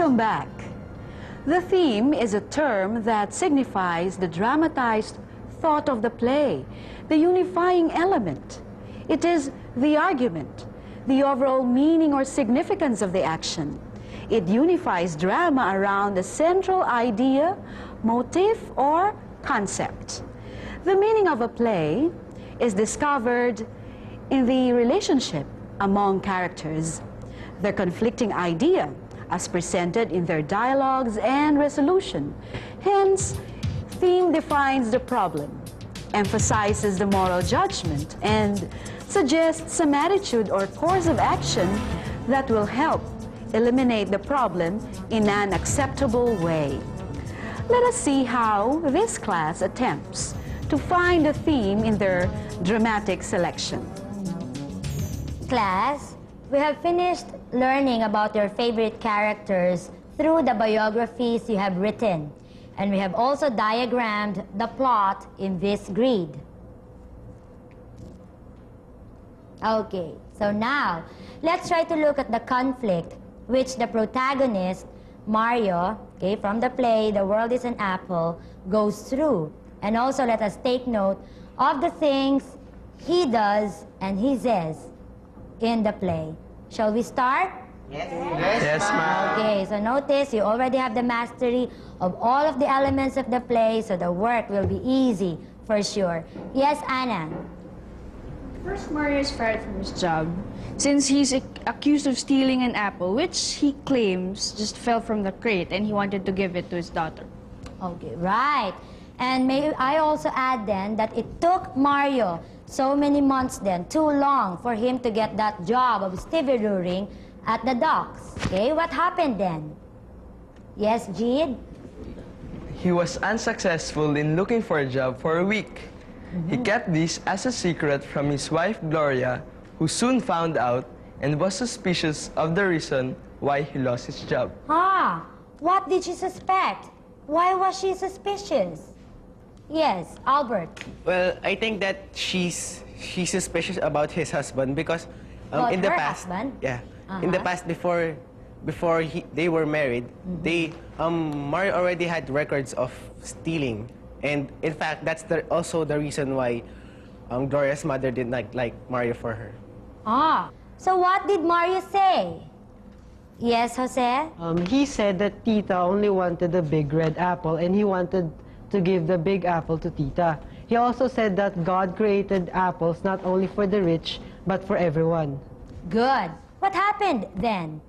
Welcome back. The theme is a term that signifies the dramatized thought of the play, the unifying element. It is the argument, the overall meaning or significance of the action. It unifies drama around a central idea, motive, or concept. The meaning of a play is discovered in the relationship among characters, their conflicting idea as presented in their dialogues and resolution. Hence, theme defines the problem, emphasizes the moral judgment, and suggests some attitude or course of action that will help eliminate the problem in an acceptable way. Let us see how this class attempts to find a theme in their dramatic selection. Class, we have finished learning about your favorite characters through the biographies you have written, and we have also diagrammed the plot in this grid. Okay, so now, let's try to look at the conflict which the protagonist, Mario, okay, from the play The World is an Apple, goes through. And also let us take note of the things he does and he says in the play. Shall we start? Yes, yes ma'am. Okay, so notice you already have the mastery of all of the elements of the play, so the work will be easy for sure. Yes, Anna? First, Mario is fired from his job since he's accused of stealing an apple, which he claims just fell from the crate and he wanted to give it to his daughter. Okay, right. And may I also add then that it took Mario so many months then, too long for him to get that job of stevedoring at the docks. Okay, what happened then? Yes, Jeed? He was unsuccessful in looking for a job for a week. He kept this as a secret from his wife, Gloria, who soon found out and was suspicious of the reason why he lost his job. Ah, what did she suspect? Why was she suspicious? Yes, Albert. Well, I think that she's suspicious about his husband because About in the her past, husband? yeah, in the past before they were married, Mario already had records of stealing, and in fact, that's also the reason why Gloria's mother did not like Mario for her. Ah, so what did Mario say? Yes, Jose? He said that Tita only wanted the big red apple and he wanted to give the big apple to Tita. He also said that God created apples not only for the rich, but for everyone. Good. What happened then?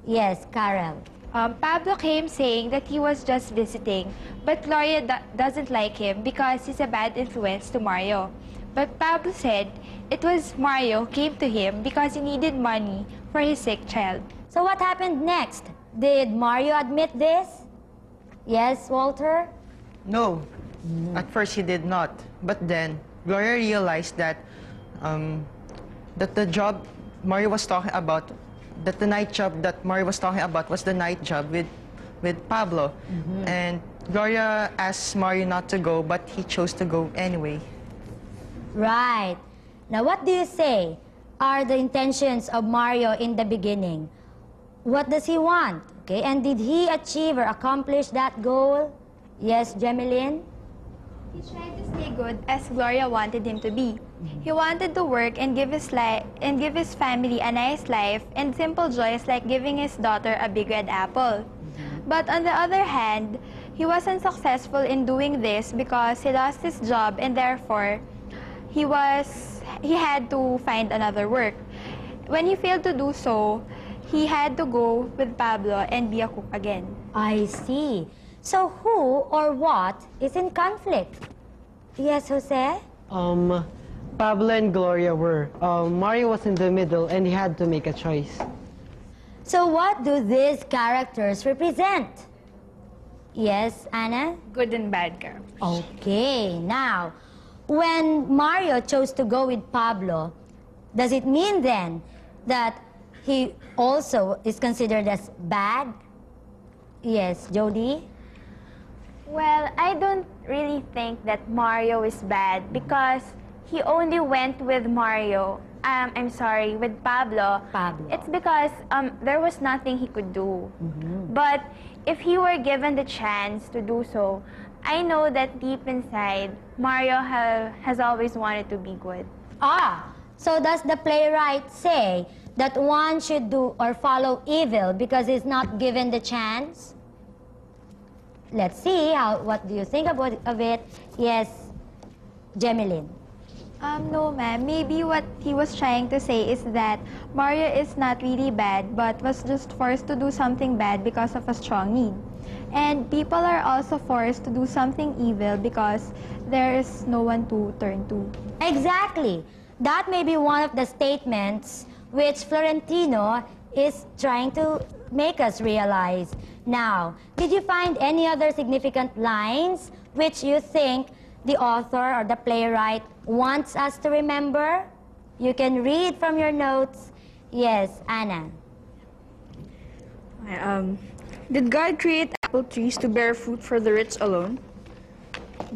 Yes, Carol. Pablo came saying that he was just visiting, but Gloria doesn't like him because he's a bad influence to Mario. But Pablo said it was Mario who came to him because he needed money for his sick child. So what happened next? Did Mario admit this? Yes, Walter? No, at first he did not. But then, Gloria realized that the job Mario was talking about, that the night job that Mario was talking about was the night job with Pablo. And Gloria asked Mario not to go, but he chose to go anyway. Right. Now, what do you say are the intentions of Mario in the beginning? What does he want? Okay, and did he achieve or accomplish that goal? Yes, Jemeline? He tried to stay good as Gloria wanted him to be. He wanted to work and give his family a nice life and simple joys like giving his daughter a big red apple. But on the other hand, he wasn't successful in doing this because he lost his job and therefore he had to find another work. When he failed to do so, he had to go with Pablo and be a cook again. I see. So who or what is in conflict? Yes, Jose? Pablo and Gloria were. Mario was in the middle and he had to make a choice. So what do these characters represent? Yes, Anna? Good and bad characters. Okay, now, when Mario chose to go with Pablo, does it mean then that he also is considered as bad? Yes, Jody? Well, I don't really think that Mario is bad because he only went with Mario I'm sorry, with Pablo, it's because there was nothing he could do. But if he were given the chance to do so, I know that deep inside, Mario has always wanted to be good. Ah, so does the playwright say that one should do or follow evil because he's not given the chance? Let's see, what do you think of it? Yes, Jemeline. No, ma'am. Maybe what he was trying to say is that Mario is not really bad, but was just forced to do something bad because of a strong need. And people are also forced to do something evil because there is no one to turn to. Exactly. That may be one of the statements which Florentino is trying to make us realize. Now, did you find any other significant lines which you think the author or the playwright wants us to remember? You can read from your notes. Yes, Anna. Did God create apple trees to bear fruit for the rich alone?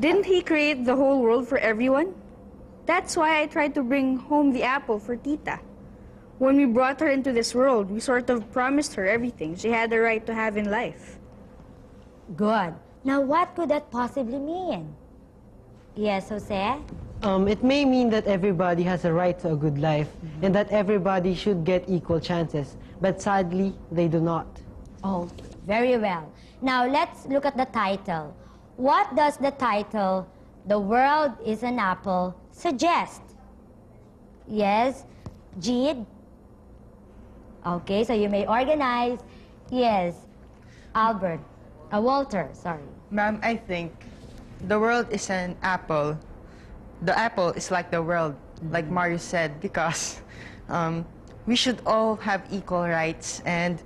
Didn't He create the whole world for everyone? That's why I tried to bring home the apple for Tita. When we brought her into this world, we sort of promised her everything she had the right to have in life. Good. Now, what could that possibly mean? Yes, Jose? It may mean that everybody has a right to a good life and that everybody should get equal chances, but sadly, they do not. Oh, very well. Now, let's look at the title. What does the title, The World is an Apple, suggest? Yes, Jeed? Okay, so you may organize. Yes, Albert. Walter, sorry. Ma'am, I think the world is an apple. The apple is like the world, like Mario said, because we should all have equal rights and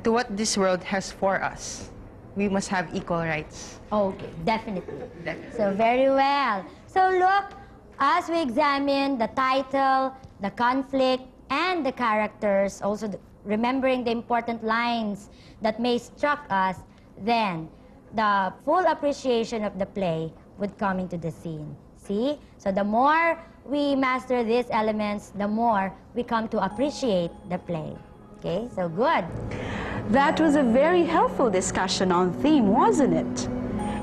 to what this world has for us. We must have equal rights. Okay, definitely. Definitely. So very well. So look, as we examine the title, the conflict, and the characters, also remembering the important lines that may struck us, then the full appreciation of the play would come into the scene. See? So the more we master these elements, the more we come to appreciate the play. Okay, so good. That was a very helpful discussion on theme, wasn't it?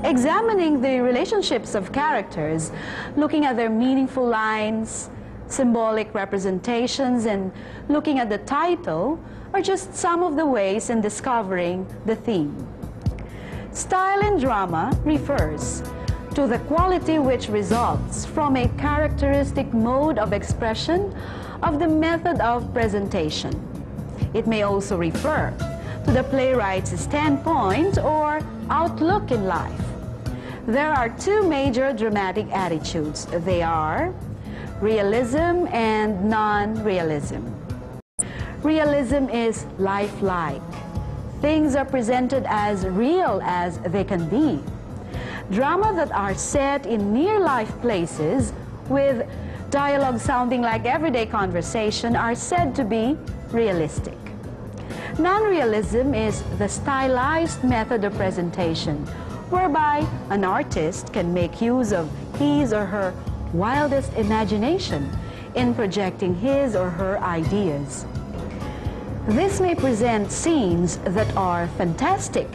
Examining the relationships of characters, looking at their meaningful lines, symbolic representations, and looking at the title are just some of the ways in discovering the theme. Style in drama refers to the quality which results from a characteristic mode of expression of the method of presentation. It may also refer to the playwright's standpoint or outlook in life. There are two major dramatic attitudes. They are realism and non-realism. Realism is lifelike. Things are presented as real as they can be. Drama that are set in near-life places with dialogue sounding like everyday conversation are said to be realistic. Non-realism is the stylized method of presentation whereby an artist can make use of his or her wildest imagination in projecting his or her ideas. This may present scenes that are fantastic,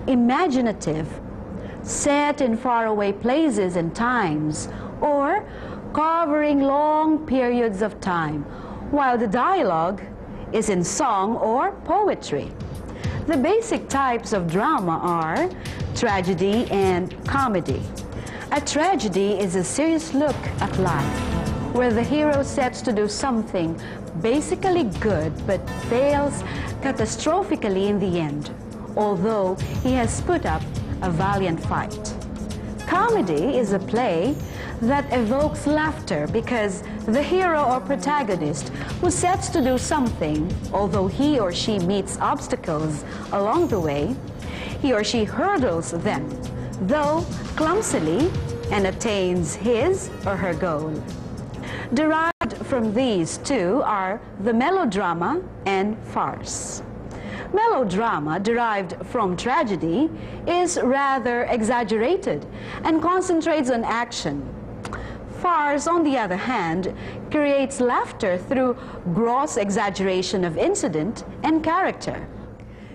imaginative, set in faraway places and times, or covering long periods of time, while the dialogue is in song or poetry. The basic types of drama are tragedy and comedy. A tragedy is a serious look at life, where the hero sets to do something basically good but fails catastrophically in the end, although he has put up a valiant fight. Comedy is a play that evokes laughter because the hero or protagonist who sets to do something, although he or she meets obstacles along the way, he or she hurdles them, though clumsily, and attains his or her goal. Derived from these two are the melodrama and farce. Melodrama, derived from tragedy, is rather exaggerated and concentrates on action. Farce, on the other hand, creates laughter through gross exaggeration of incident and character.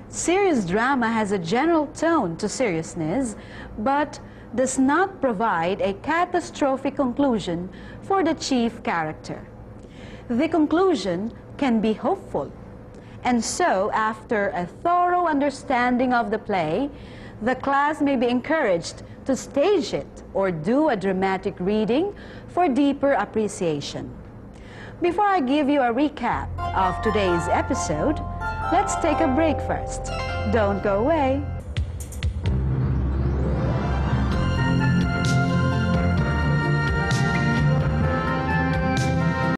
Serious drama has a general tone to seriousness, but does not provide a catastrophic conclusion for the chief character. The conclusion can be hopeful. And so, after a thorough understanding of the play, the class may be encouraged to stage it or do a dramatic reading for deeper appreciation. Before I give you a recap of today's episode, let's take a break first. Don't go away.